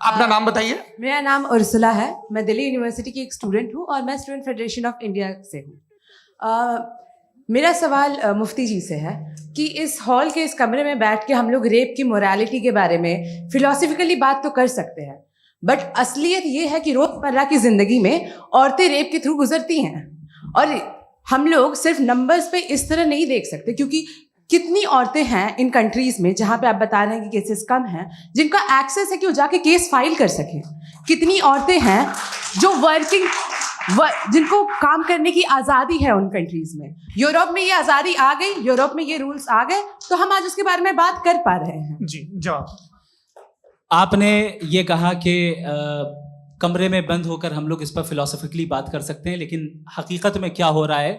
अपना नाम बताइए। मेरा नाम उर्सुला है, मैं दिल्ली यूनिवर्सिटी की एक स्टूडेंट हूँ और मैं स्टूडेंट फेडरेशन ऑफ इंडिया से हूँ। मेरा सवाल मुफ्ती जी से है कि इस हॉल के इस कमरे में बैठ के हम लोग रेप की मोरालिटी के बारे में फिलोसफिकली बात तो कर सकते हैं, बट असलियत ये है कि रोज़मर्रा की ज़िंदगी में औरतें रेप के थ्रू गुजरती हैं और हम लोग सिर्फ नंबर्स पे इस तरह नहीं देख सकते, क्योंकि कितनी औरतें हैं इन कंट्रीज़ में जहाँ पे आप बता रहे हैं कि केसेस कम हैं, जिनका एक्सेस है कि वो जाके केस फाइल कर सकें। कितनी औरतें हैं जो जिनको काम करने की आज़ादी है उन कंट्रीज़ में। यूरोप में ये आज़ादी आ गई, यूरोप में ये रूल्स आ गए, तो हम आज उसके बारे में बात कर पा रहे हैं। जी जवाब। आपने ये कहा कि कमरे में बंद होकर हम लोग इस पर फिलोसफिकली बात कर सकते हैं, लेकिन हकीकत में क्या हो रहा है,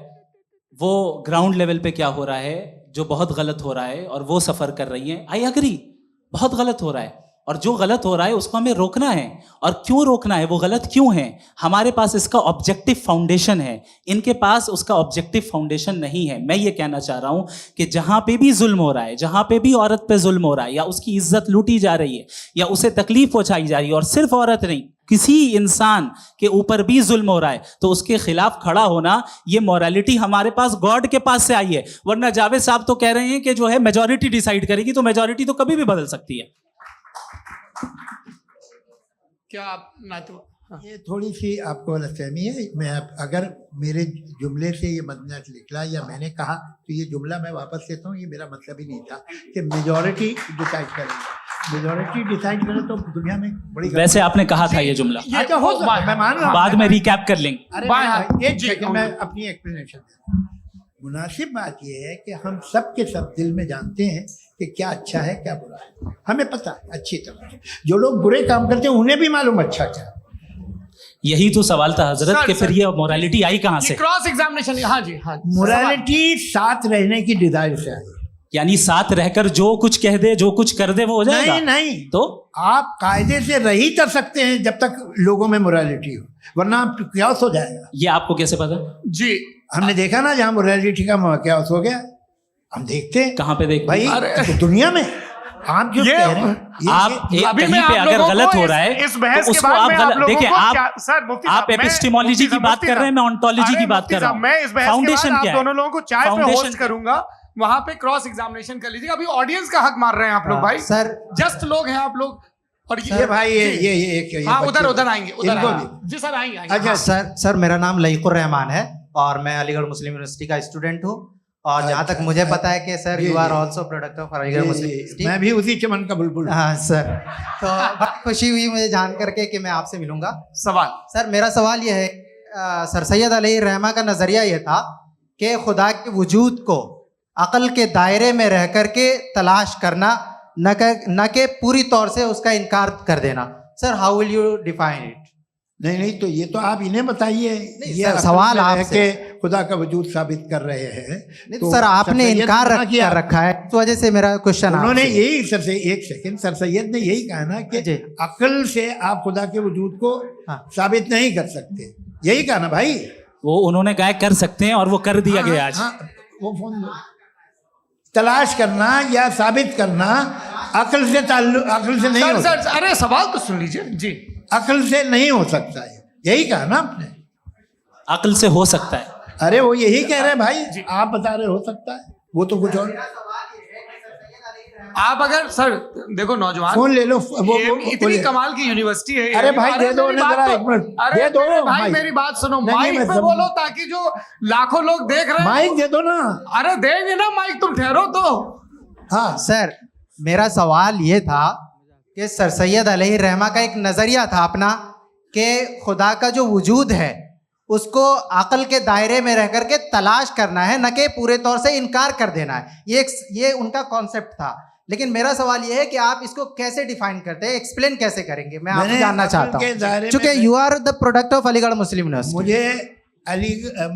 वो ग्राउंड लेवल पे क्या हो रहा है जो बहुत गलत हो रहा है, और वो सफ़र कर रही हैं। आई एग्री, बहुत गलत हो रहा है, और जो गलत हो रहा है उसको हमें रोकना है। और क्यों रोकना है, वो गलत क्यों है, हमारे पास इसका ऑब्जेक्टिव फाउंडेशन है, इनके पास उसका ऑब्जेक्टिव फाउंडेशन नहीं है। मैं ये कहना चाह रहा हूँ कि जहाँ पे भी जुल्म हो रहा है, जहाँ पे भी औरत पे जुल्म हो रहा है, या उसकी इज्जत लूटी जा रही है, या उसे तकलीफ पहुँचाई जा रही है, और सिर्फ औरत नहीं, किसी इंसान के ऊपर भी जुल्म हो रहा है, तो उसके खिलाफ खड़ा होना, ये मोरालिटी हमारे पास गॉड के पास से आई है। वरना जावेद साहब तो कह रहे हैं कि जो है मेजॉरिटी डिसाइड करेगी, तो मेजॉरिटी तो कभी भी बदल सकती है। क्या आप हाँ। ये थोड़ी सी आपको गलतफहमी है। मैं अगर मेरे जुमले से ये मदनत निकला या मैंने कहा, तो ये जुमला मैं वापस लेता हूँ। ये मेरा मतलब ही नहीं था कि मेजॉरिटी डिसाइड करेगी। मेजॉरिटी डिसाइड करे तो दुनिया में बड़ी, वैसे आपने कहा था ये जुमला। अच्छा हो सकता है, मैं मान रहा हूँ, बाद में रिकैप कर लेंगे। अरे एक सेकंड, मैं अपनी एक्सप्लेनेशन देता हूँ। मुनासिब बात यह है कि हम सब के सब दिल में जानते हैं कि क्या अच्छा है क्या बुरा है, हमें पता है अच्छी तरह से। जो लोग बुरे काम करते हैं उन्हें भी मालूम अच्छा क्या। यही तो सवाल था हजरत कि फिर ये मोरालिटी आई कहाँ से? Cross examination. हाँ जी, हाँ। मोरालिटी साथ रहने की डिजायर से आई, यानी साथ रहकर जो कुछ कह दे, जो कुछ कर दे, वो हो जाएगा। नहीं तो आप कायदे से रही कर सकते हैं जब तक लोगों में मोरालिटी हो, वरना आप क्यास हो जाएगा। ये आपको कैसे पता? जी हमने देखा ना, जहाँ मोरालिटी का क्यास हो गया, हम देखते हैं। कहाँ पे देख भाई? तो दुनिया में आप जो कह रहे हैं, आप कहीं पे अगर गलत हो रहा है इस बहस तो उसको आप देखिए, आप एपिस्टेमोलॉजी की बात कर रहे हैं, मैं ऑन्टोलॉजी की बात कर रहा हूँ। मैं इस बहस फाउंडेशन क्या है? दोनों लोगों को चाय पे होस्ट करूंगा, वहां पे क्रॉस एग्जामिनेशन कर लीजिएगा। अभी ऑडियंस का हक मार रहे हैं आप लोग भाई, सर जस्ट लोग हैं आप लोग। और ये भाई ये हाँ, उधर आएंगे, जी सर आएंगे। अच्छा सर मेरा नाम लईकुर रहमान है और मैं अलीगढ़ मुस्लिम यूनिवर्सिटी का स्टूडेंट हूँ, और जहाँ तक मुझे पता है कि sir you are also product of Aligarh Muslim University. मैं भी उसी चमन का बुलबुल। हाँ सर, तो बहुत खुशी हुई मुझे जान करके कि मैं आपसे मिलूंगा। सवाल सर, मेरा सवाल यह है, सर सैयद अलैहि रहमा का नजरिया यह था कि खुदा के वजूद को अक्ल के दायरे में रह करके तलाश करना, न कि पूरी तौर से उसका इनकार कर देना। Sir how will you define it? नहीं तो ये तो आप इन्हें बताइए। ये सवाल आपसे खुदा का वजूद साबित कर रहे हैं। नहीं तो सर आपने इनकार कर रखा है, इस वजह से मेरा क्वेश्चन। उन्होंने यही सर से एक सेकंड, सर सैयद ने यही कहा ना कि अक्ल से आप खुदा के वजूद को साबित नहीं कर सकते, यही कहा ना भाई। वो उन्होंने कहा कर सकते हैं और वो कर दिया गया आज। वो फोन तलाश करना या साबित करना अक्ल से नहीं हो सकता। अरे सवाल तो सुन लीजिए जी। अक्ल से नहीं हो सकता है, यही कहा ना आपने। अक्ल से हो सकता है। अरे वो यही कह रहे हैं भाई, आप बता रहे हो सकता है, वो तो कुछ और। आप अगर सर देखो नौजवान फोन ले लो, वो इतनी कमाल की यूनिवर्सिटी है। अरे भाई दे दो जरा, एक मिनट दे दो भाई, मेरी बात सुनो, माइक पे बोलो ताकि जो लाखों लोग देख रहे हैं। माइक दे दो ना। अरे देंगे ना माइक, तुम ठहरो तो। हाँ सर, मेरा सवाल ये था कि सर सैयद अलैहि रहमा का एक नजरिया था अपना कि खुदा का जो वजूद है उसको अक्ल के दायरे में रह करके तलाश करना है, न कि पूरे तौर से इनकार कर देना है। ये उनका कॉन्सेप्ट था। लेकिन मेरा सवाल ये है कि आप इसको कैसे डिफाइन करते हैं, एक्सप्लेन कैसे करेंगे? मैं आपसे जानना चाहता हूँ, क्योंकि you are the product of Aligarh Muslim University.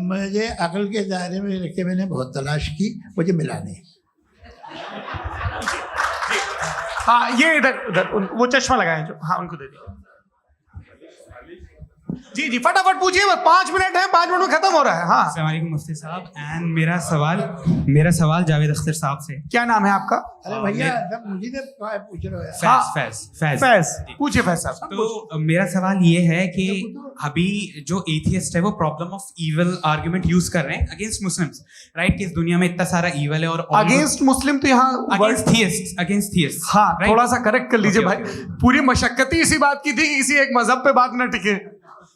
मुझे अक्ल के दायरे में रख के मैंने बहुत तलाश की, मुझे मिला नहीं। हाँ ये इधर वो चश्मा लगाए जो, हाँ उनको दे दिया जी जी फटाफट पूछिए, बस 5 मिनट है, 5 मिनट में खत्म हो रहा है। हाँ अस्सलाम वालेकुम मुफ्ती साहब। एंड मेरा सवाल जावेद अख्तर साहब से। क्या नाम है आपका? अरे भैया सब मुझे तो पूछ रहे हो यार। हाँ। फैज। फैज, पूछिए फैज साहब। तो मेरा सवाल ये है कि अभी जो एथियस्ट है वो problem of evil argument use कर रहे हैं अगेंस्ट मुस्लिम्स, राइट? कि इस दुनिया में इतना सारा इविल है और अगेंस्ट मुस्लिम तो यहाँ अगेंस्ट थियस्ट। हाँ right? थोड़ा सा करेक्ट कर लीजिए Okay, भाई, पूरी मशक्कत ही इसी बात की थी कि किसी एक मजहब पे बात न टिके।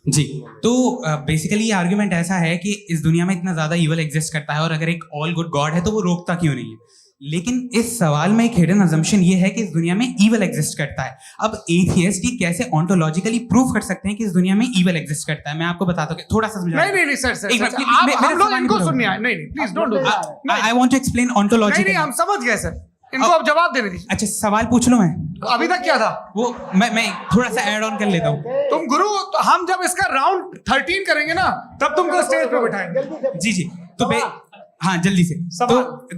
जी, तो बेसिकली ये आर्गुमेंट ऐसा है कि इस दुनिया में इतना ज्यादा इविल एग्जिस्ट करता है और अगर एक ऑल गुड गॉड है तो वो रोकता क्यों नहीं है? लेकिन इस सवाल में एक हिडन अजम्पशन ये है कि इस दुनिया में इविल एग्जिस्ट करता है। अब एथियस्ट ये कैसे ऑन्टोलॉजिकली प्रूव कर सकते हैं कि इस दुनिया में इविल एग्जिस्ट करता है? मैं आपको बताता हूँ, थोड़ा सा समझा। नहीं सर सर, एक मिनट, सर, please, आप मेरा हम लोग सवाल इनको नहीं सुनिए। नहीं please don't do that. I want to explain नहीं ऑन्टोलॉजिकली। हम समझ गए सर, इनको अब जवाब देने दीजिए। अच्छा सवाल पूछ लो। मैं अभी तक क्या था वो मैं थोड़ा सा ऐड ऑन कर लेता हूँ। तुम गुरु, तो हम जब इसका राउंड 13 करेंगे ना तब तुमको स्टेज पे बैठाएंगे। जी तो हाँ जल्दी से।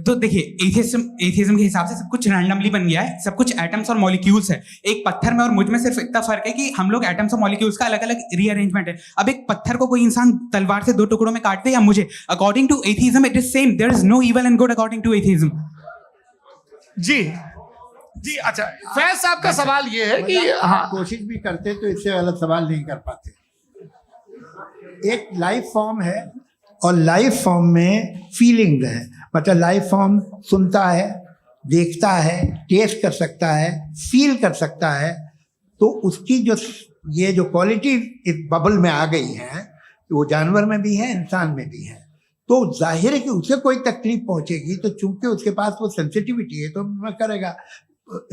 तो देखिए एथियज्म के हिसाब से सब कुछ रैंडमली बन गया है, सब कुछ एटम्स और मॉलिक्यूल्स है। एक पत्थर में और मुझ में सिर्फ इतना फर्क है कि हम लोग एटम्स और मॉलिक्यूल्स का अलग अलग रीअरेंजमेंट है। अब एक पत्थर को कोई इंसान तलवार से 2 टुकड़ों में काट दे या मुझे, according to atheism it is same. There is no evil and good according to atheism. जी जी अच्छा, फैज साहब का सवाल ये है कि हाँ कोशिश भी करते तो इससे गलत सवाल नहीं कर पाते। एक लाइफ फॉर्म है और लाइफ फॉर्म में फीलिंग्स है, मतलब लाइफ फॉर्म सुनता है, देखता है, टेस्ट कर सकता है, फील कर सकता है। तो उसकी जो ये जो क्वालिटी इस बबल में आ गई है वो जानवर में भी है, इंसान में भी है। तो जाहिर है कि उसे कोई तकलीफ पहुंचेगी, तो चूंकि उसके पास वो सेंसिटिविटी है तो मैं करेगा।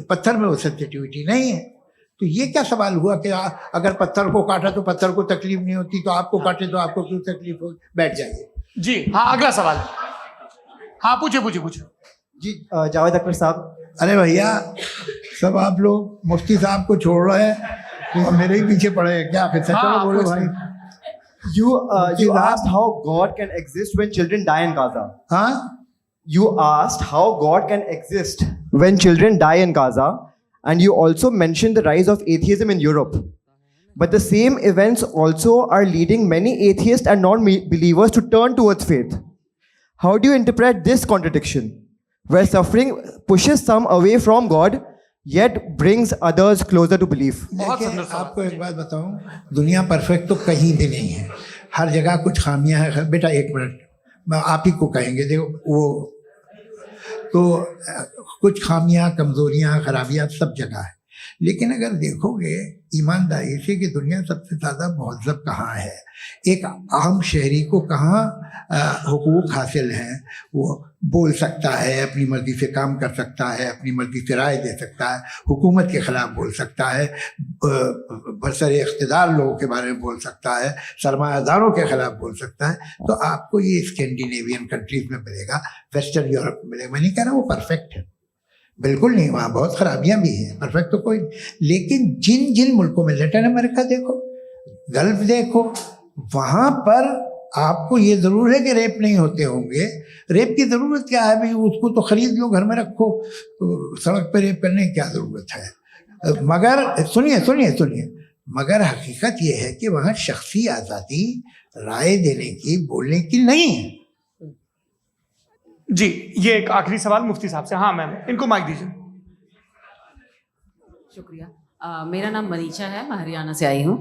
पत्थर में वो सेंसिटिविटी नहीं है। तो ये क्या सवाल हुआ कि अगर पत्थर को काटा तो पत्थर को तकलीफ नहीं होती, तो आपको काटे तो आपको क्यों तकलीफ हो? बैठ जाइए। जी हाँ अगला सवाल। हाँ पूछिए जी जावेद अख्तर साहब। अरे भैया सब आप लोग मुफ्ती साहब को छोड़ रहे हैं तो मेरे ही पीछे पड़े हैं क्या? फिर चलो बोलो भाई। You asked how God can exist when children die in Gaza. हाँ You asked how God can exist when children die in Gaza, and you also mentioned the rise of atheism in Europe. But the same events also are leading many atheists and non-believers to turn towards faith. How do you interpret this contradiction, where suffering pushes some away from God, yet brings others closer to belief? देखिए आपको एक बात बताऊं, दुनिया perfect तो कहीं भी नहीं है, हर जगह कुछ खामियां हैं। बेटा एक मिनट, मैं आप ही को कहेंगे, देखो वो तो कुछ खामियां, कमजोरियां, खराबियां सब जगह है। लेकिन अगर देखोगे ईमानदारी से कि दुनिया सबसे ज़्यादा महज़ब कहाँ है, एक आम शहरी को कहाँ हुकूक हासिल हैं, वो बोल सकता है, अपनी मर्ज़ी से काम कर सकता है, अपनी मर्ज़ी से राय दे सकता है, हुकूमत के ख़िलाफ़ बोल सकता है, बरसर इख्तिदार लोगों के बारे में बोल सकता है, सरमायादारों के ख़िलाफ़ बोल सकता है। तो आपको ये स्कैंडिनेवियन कंट्रीज़ में मिलेगा, वेस्टर्न यूरोप में मिलेगा। मैं नहीं कह रहा वो परफेक्ट है, बिल्कुल नहीं, वहाँ बहुत खराबियाँ भी हैं, परफेक्ट तो कोई। लेकिन जिन जिन मुल्कों में, लैटिन अमेरिका देखो, गल्फ देखो, वहाँ पर आपको ये ज़रूर है कि रेप नहीं होते होंगे। रेप की ज़रूरत क्या है भाई? उसको तो ख़रीद लो, घर में रखो, सड़क पर रेप करने की क्या ज़रूरत है? मगर सुनिए, मगर हकीकत ये है कि वहाँ शख्सी आज़ादी राय देने की, बोलने की नहीं है। जी ये एक आखिरी सवाल मुफ्ती साहब से। हाँ मैम, इनको माइक दीजिए। शुक्रिया। मेरा नाम मनीषा है, मैं हरियाणा से आई हूँ।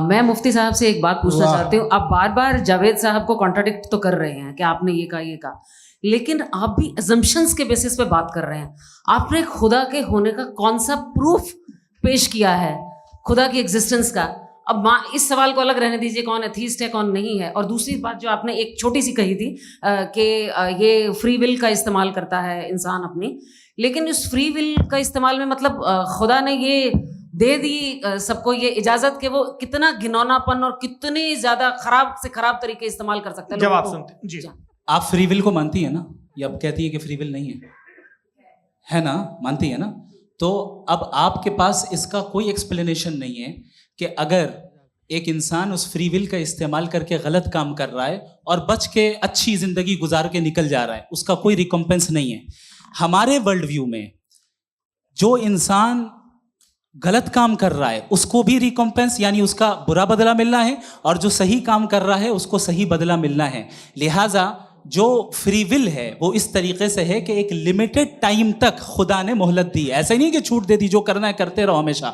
मैं मुफ्ती साहब से एक बात पूछना चाहती हूँ। आप बार बार जावेद साहब को कॉन्ट्राडिक्ट तो कर रहे हैं कि आपने ये कहा, लेकिन आप भी अजम्पशंस के बेसिस पे बात कर रहे हैं। आपने खुदा के होने का कौन सा प्रूफ पेश किया है, खुदा की एग्जिस्टेंस का? अब इस सवाल को अलग रहने दीजिए, कौन एथीस्ट है कौन नहीं है। और दूसरी बात जो आपने एक छोटी सी कही थी कि ये फ्री विल का इस्तेमाल करता है इंसान अपनी, लेकिन उस फ्री विल का इस्तेमाल में मतलब खुदा ने ये दे दी सबको ये इजाज़त कि वो कितना घिनौनापन और कितनी ज़्यादा ख़राब से ख़राब तरीके इस्तेमाल कर सकते हैं। जवाब सुनते जी। आप फ्री विल को मानती है ना, या आप कहती है कि फ्री विल नहीं है ना? मानती है ना? तो अब आपके पास इसका कोई एक्सप्लेनेशन नहीं है कि अगर एक इंसान उस फ्री विल का इस्तेमाल करके गलत काम कर रहा है और बच के अच्छी जिंदगी गुजार के निकल जा रहा है, उसका कोई रिकम्पेंस नहीं है। हमारे वर्ल्ड व्यू में जो इंसान गलत काम कर रहा है उसको भी रिकॉम्पेंस यानी उसका बुरा बदला मिलना है, और जो सही काम कर रहा है उसको सही बदला मिलना है। लिहाजा जो फ्री विल है वो इस तरीके से है कि एक लिमिटेड टाइम तक खुदा ने मोहलत दी है। ऐसा नहीं कि छूट दे दी, जो करना है करते रहो हमेशा।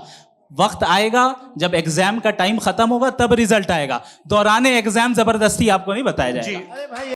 वक्त आएगा जब एग्जाम का टाइम खत्म होगा तब रिजल्ट आएगा, दौरान एग्जाम जबरदस्ती आपको नहीं बताया जाएगा। जी।